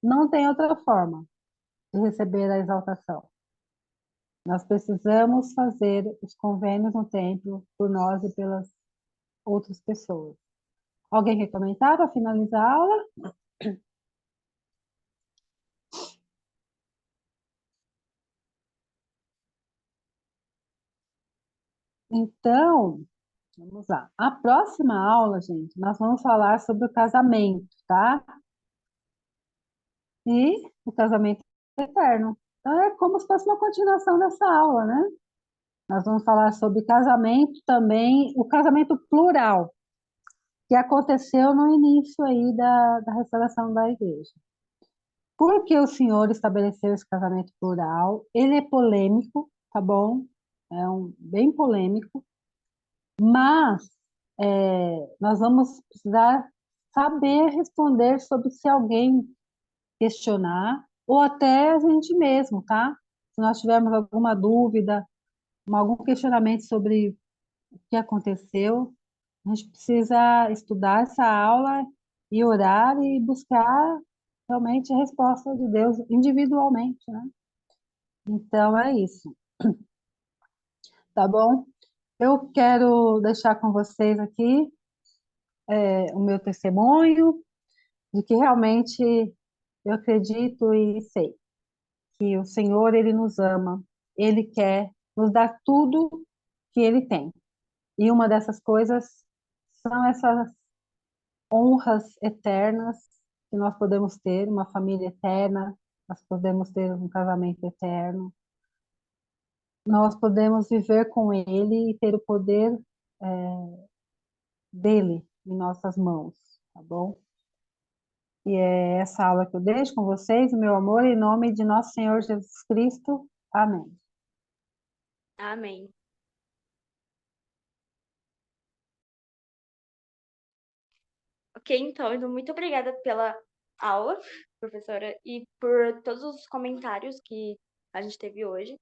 Não tem outra forma de receber a exaltação. Nós precisamos fazer os convênios no templo por nós e pelas outras pessoas. Alguém quer comentar para finalizar a aula? Então, vamos lá. A próxima aula, gente, nós vamos falar sobre o casamento, tá? E o casamento eterno. Então, é como se fosse uma continuação dessa aula, né? Nós vamos falar sobre casamento também, o casamento plural, que aconteceu no início aí da restauração da igreja. Por que o Senhor estabeleceu esse casamento plural? Ele é polêmico, tá bom? Bem polêmico, mas nós vamos precisar saber responder sobre se alguém questionar, ou até a gente mesmo, tá? Se nós tivermos alguma dúvida, algum questionamento sobre o que aconteceu, a gente precisa estudar essa aula e orar e buscar realmente a resposta de Deus individualmente, né? Então é isso, tá bom? Eu quero deixar com vocês aqui o meu testemunho de que realmente eu acredito e sei que o Senhor, Ele nos ama, Ele quer nos dar tudo que Ele tem. E uma dessas coisas são essas honras eternas que nós podemos ter, uma família eterna, nós podemos ter um casamento eterno, nós podemos viver com Ele e ter o poder dele em nossas mãos, tá bom? E é essa aula que eu deixo com vocês, o meu amor, em nome de nosso Senhor Jesus Cristo. Amém. Amém. Ok, então, muito obrigada pela aula, professora, e por todos os comentários que a gente teve hoje.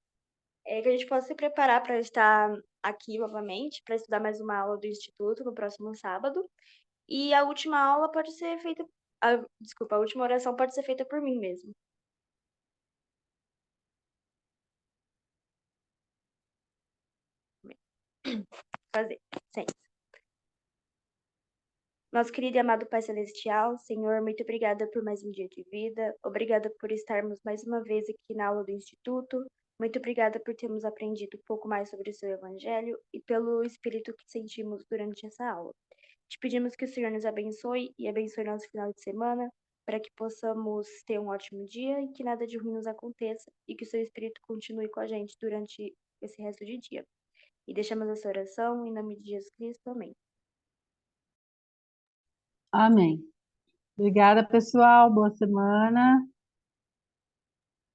Que a gente possa se preparar para estar aqui novamente, para estudar mais uma aula do Instituto no próximo sábado. E a última aula pode ser feita. Desculpa, a última oração pode ser feita por mim mesmo. Fazer. Sim. Nosso querido e amado Pai Celestial, Senhor, muito obrigada por mais um dia de vida. Obrigada por estarmos mais uma vez aqui na aula do Instituto. Muito obrigada por termos aprendido um pouco mais sobre o seu Evangelho e pelo espírito que sentimos durante essa aula. Te pedimos que o Senhor nos abençoe e abençoe nosso final de semana, para que possamos ter um ótimo dia e que nada de ruim nos aconteça e que o seu Espírito continue com a gente durante esse resto de dia. E deixamos essa oração em nome de Jesus Cristo. Amém. Amém. Obrigada, pessoal. Boa semana.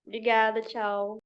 Obrigada, tchau.